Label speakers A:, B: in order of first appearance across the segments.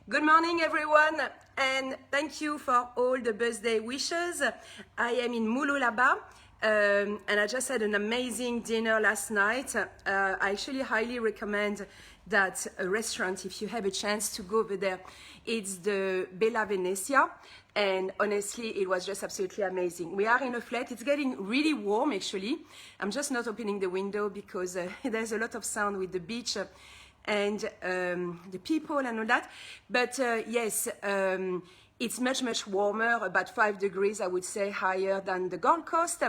A: Good morning, everyone, and thank you for all the birthday wishes. I am in Moulolaba, and I just had an amazing dinner last night. I actually highly recommend that restaurant if you have a chance to go over there. It's the Bella Venezia, and honestly, it was just absolutely amazing. We are in a flat. It's getting really warm, actually. I'm just not opening the window because there's a lot of sound with the beach. And the people and all that, but yes, it's much warmer, about 5 degrees, I would say, higher than the Gold Coast.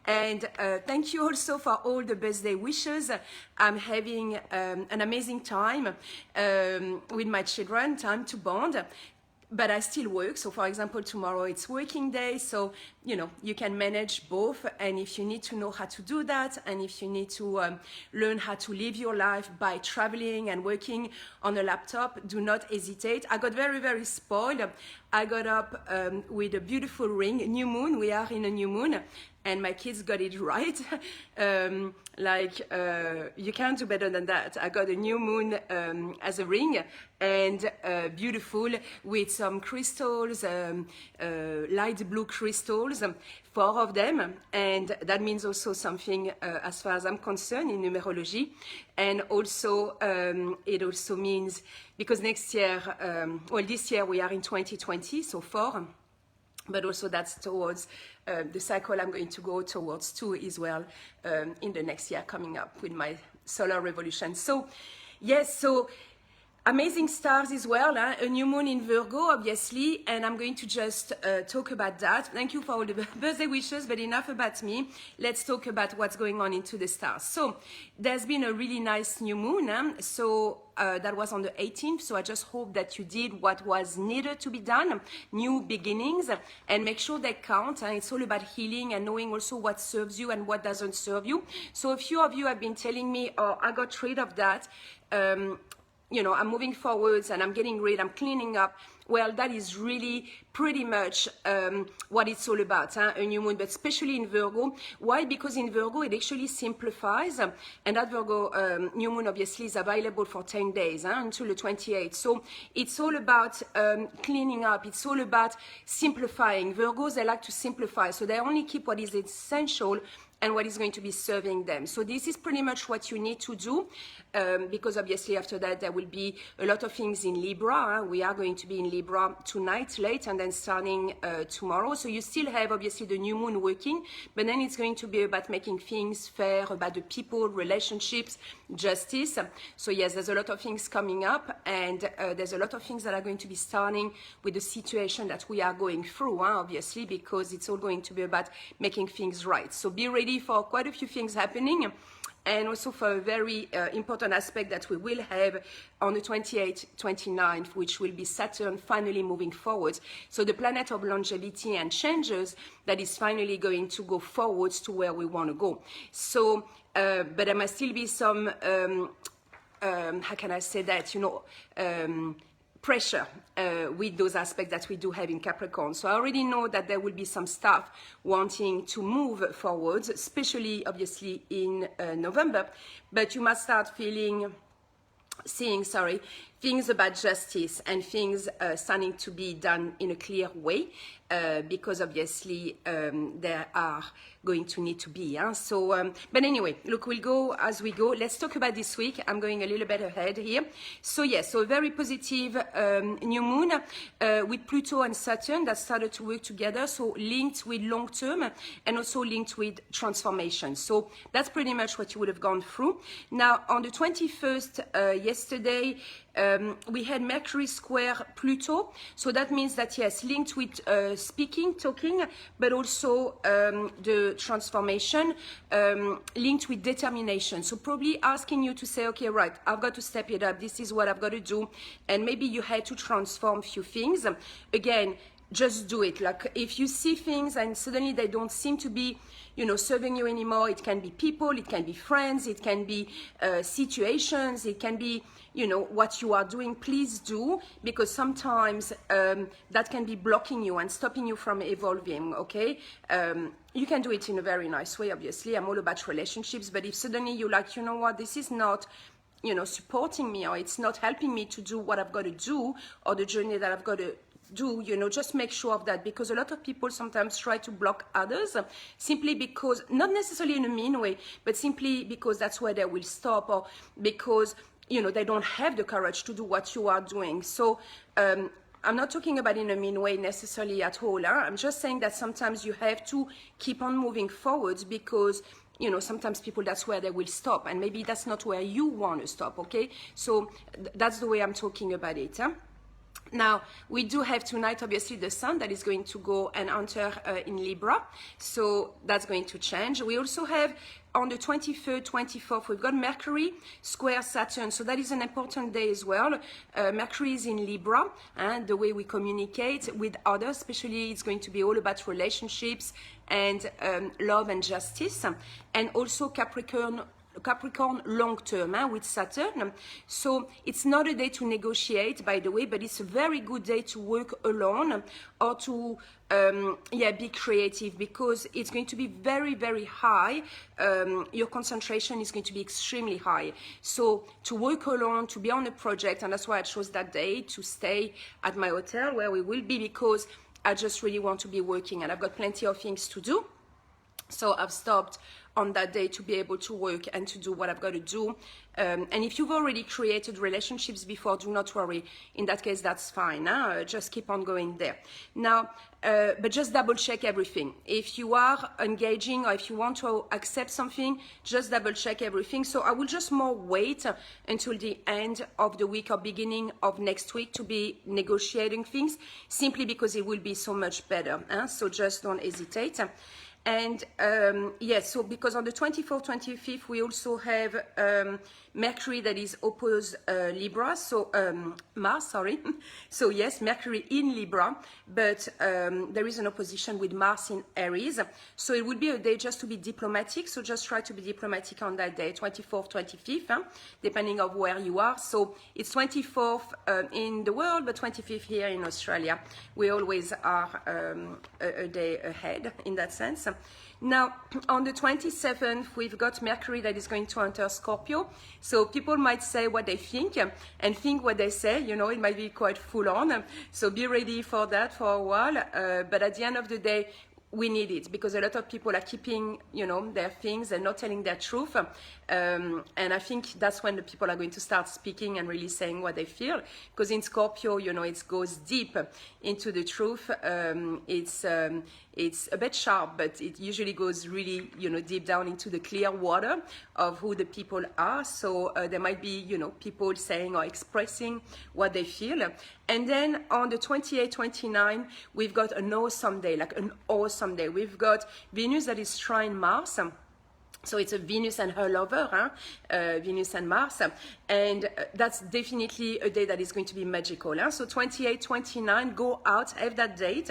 A: And thank you also for all the birthday wishes. I'm having an amazing time with my children, time to bond. But I still work. So for example, tomorrow it's working day. So, you know, you can manage both. And if you need to know how to do that, and if you need to learn how to live your life by traveling and working on a laptop, do not hesitate. I got very spoiled. I got up with a beautiful ring, new moon. We are in a new moon. And my kids got it right. You can't do better than that. I got a new moon as a ring, and beautiful with some crystals, light blue crystals, 4 of them. And that means also something as far as I'm concerned in numerology. And also, it also means, because next year, this year we are in 2020, so 4. But also that's towards the cycle I'm going to go towards 2 as well in the next year coming up with my solar revolution. So yes, so amazing stars as well, a new moon in Virgo, obviously, and I'm going to just talk about that. Thank you for all the birthday wishes, but enough about me. Let's talk about what's going on into the stars. So there's been a really nice new moon, that was on the 18th, so I just hope that you did what was needed to be done, new beginnings, and make sure they count. And it's all about healing and knowing also what serves you and what doesn't serve you. So a few of you have been telling me, oh, I got rid of that. You know, I'm moving forwards and I'm getting rid, I'm cleaning up. Well, that is really pretty much what it's all about, a new moon, but especially in Virgo. Why? Because in Virgo, it actually simplifies, and that Virgo new moon obviously is available for 10 days, until the 28th. So it's all about cleaning up, it's all about simplifying. Virgos, they like to simplify, so they only keep what is essential and what is going to be serving them. So this is pretty much what you need to do, because obviously after that there will be a lot of things in Libra. We are going to be in Libra tonight late, and then starting tomorrow. So you still have obviously the new moon working, but then it's going to be about making things fair, about the people, relationships, justice. So yes, there's a lot of things coming up, and there's a lot of things that are going to be starting with the situation that we are going through, obviously, because it's all going to be about making things right. So be ready for quite a few things happening, and also for a very important aspect that we will have on the 28th, 29th, which will be Saturn finally moving forward. So the planet of longevity and changes that is finally going to go forwards to where we want to go. So, but there must still be some, how can I say that, you know, pressure with those aspects that we do have in Capricorn. So I already know that there will be some stuff wanting to move forwards, especially obviously in November, but you must start seeing things about justice and things starting to be done in a clear way, because obviously there are going to need to be. So, but anyway, look, we'll go as we go. Let's talk about this week. I'm going a little bit ahead here. So yes, so a very positive new moon with Pluto and Saturn that started to work together. So linked with long term and also linked with transformation. So that's pretty much what you would have gone through. Now on the 21st, yesterday, we had Mercury square Pluto, so that means that yes, linked with speaking, talking, but also the transformation, linked with determination. So probably asking you to say, okay, right, I've got to step it up, this is what I've got to do, and maybe you had to transform a few things. Again, just do it. Like if you see things and suddenly they don't seem to be, you know, serving you anymore, it can be people, it can be friends, it can be situations, it can be, you know, what you are doing. Please do, because sometimes that can be blocking you and stopping you from evolving, okay? You can do it in a very nice way, obviously. I'm all about relationships, but if suddenly you're like, you know what, this is not you know, supporting me, or it's not helping me to do what I've got to do, or the journey that I've got to do, you know, just make sure of that, because a lot of people sometimes try to block others simply because, not necessarily in a mean way, but simply because that's where they will stop, or because, you know, they don't have the courage to do what you are doing. So I'm not talking about in a mean way necessarily at all. I'm just saying that sometimes you have to keep on moving forwards, because, you know, sometimes people, that's where they will stop, and maybe that's not where you want to stop. Okay, so that's the way I'm talking about it. Now, we do have tonight, obviously, the sun that is going to go and enter in Libra. So that's going to change. We also have on the 23rd, 24th, we've got Mercury square Saturn. So that is an important day as well. Mercury is in Libra, and the way we communicate with others, especially, it's going to be all about relationships and love and justice. And also Capricorn long term with Saturn. So it's not a day to negotiate, by the way, but it's a very good day to work alone, or to be creative, because it's going to be very, very high. Your concentration is going to be extremely high. So to work alone, to be on a project, and that's why I chose that day to stay at my hotel where we will be, because I just really want to be working, and I've got plenty of things to do. So I've stopped on that day to be able to work and to do what I've got to do. And if you've already created relationships before, do not worry. In that case, that's fine. Just keep on going there. Now, but just double check everything. If you are engaging, or if you want to accept something, just double check everything. So I will just more wait until the end of the week or beginning of next week to be negotiating things, simply because it will be so much better. So just don't hesitate. And yes, so because on the 24th, 25th, we also have Mercury that is opposed Libra, so Mars, sorry. So yes, Mercury in Libra, but there is an opposition with Mars in Aries. So it would be a day just to be diplomatic. So just try to be diplomatic on that day, 24th, 25th, depending on where you are. So it's 24th in the world, but 25th here in Australia. We always are a day ahead in that sense. Now, on the 27th, we've got Mercury that is going to enter Scorpio. So people might say what they think and think what they say. You know, it might be quite full on. So be ready for that for a while. But at the end of the day, we need it, because a lot of people are keeping, you know, their things and not telling their truth. And I think that's when the people are going to start speaking and really saying what they feel. Because in Scorpio, you know, it goes deep into the truth. It's a bit sharp, but it usually goes really, you know, deep down into the clear water of who the people are. So there might be, you know, people saying or expressing what they feel. And then on the 28, 29, we've got an awesome day, like an awesome day. We've got Venus that is trine Mars. So it's a Venus and her lover, Venus and Mars. And that's definitely a day that is going to be magical. So 28, 29, go out, have that date.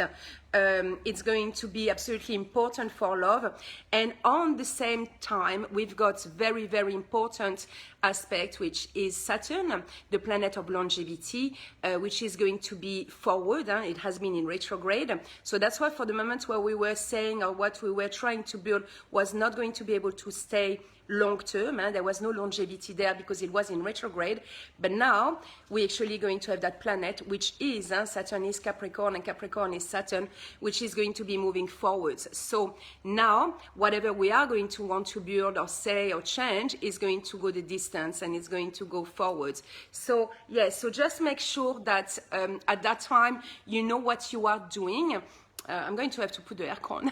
A: It's going to be absolutely important for love. And on the same time, we've got very, very important aspect, which is Saturn, the planet of longevity, which is going to be forward. It has been in retrograde. So that's why for the moment where we were saying, or what we were trying to build was not going to be able to stay long term, there was no longevity there because it was in retrograde. But now we're actually going to have that planet, which is Saturn is Capricorn and Capricorn is Saturn, which is going to be moving forwards. So now whatever we are going to want to build or say or change is going to go the distance, and it's going to go forwards. So yes, so just make sure that at that time you know what you are doing. I'm going to have to put the aircon.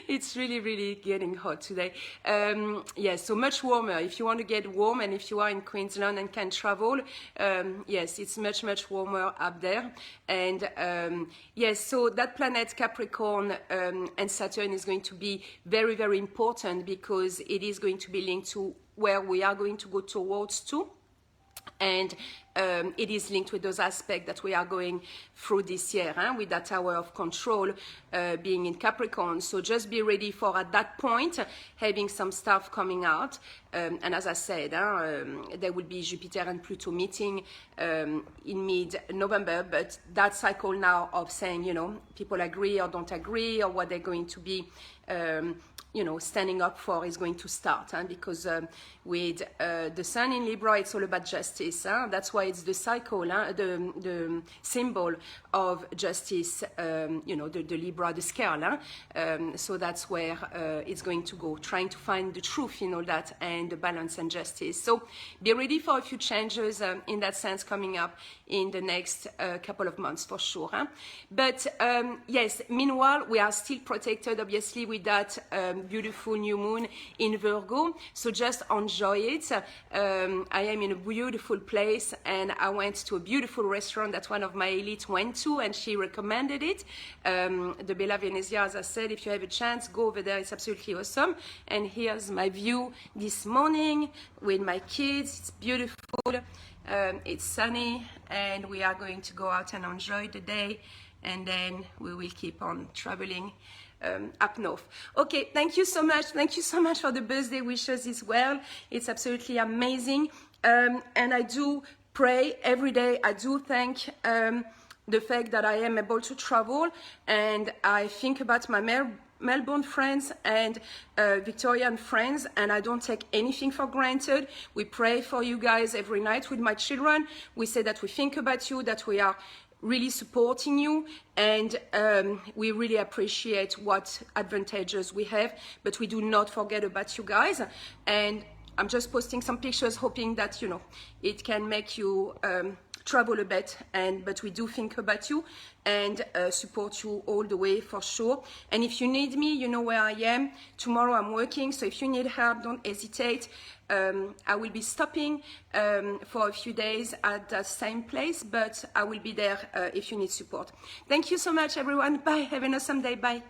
A: It's really, really getting hot today. Yes, so much warmer. If you want to get warm, and if you are in Queensland and can travel, yes, it's much, much warmer up there. And yes, so that planet Capricorn and Saturn is going to be very, very important, because it is going to be linked to where we are going to go towards to. And it is linked with those aspects that we are going through this year, with that Tower of Control being in Capricorn. So just be ready for, at that point, having some stuff coming out. And as I said, there will be Jupiter and Pluto meeting in mid-November. But that cycle now of saying, you know, people agree or don't agree, or what they're going to be standing up for is going to start, because with the sun in Libra, it's all about justice. That's why it's the cycle, the symbol of justice, the Libra, the scale. So that's where it's going to go, trying to find the truth in all that and the balance and justice. So be ready for a few changes in that sense coming up in the next couple of months for sure. But yes, meanwhile, we are still protected, obviously, with that beautiful new moon in Virgo. So just enjoy it. I am in a beautiful place, and I went to a beautiful restaurant that one of my elite went to, and she recommended it. The Bella Venezia, as I said, if you have a chance, go over there. It's absolutely awesome. And here's my view this morning with my kids. It's beautiful. It's sunny, and we are going to go out and enjoy the day, and then we will keep on traveling up north. Okay, thank you so much. Thank you so much for the birthday wishes as well. It's absolutely amazing. And I do pray every day. I do thank the fact that I am able to travel, and I think about my Melbourne friends and Victorian friends, and I don't take anything for granted. We pray for you guys every night with my children. We say that we think about you, that we are really supporting you, and we really appreciate what advantages we have, but we do not forget about you guys. And I'm just posting some pictures, hoping that it can make you travel a bit, but we do think about you and support you all the way for sure. And if you need me, you know where I am. Tomorrow I'm working, so if you need help, don't hesitate. I will be stopping for a few days at the same place, but I will be there if you need support. Thank you so much, everyone. Bye. Have an awesome day. Bye.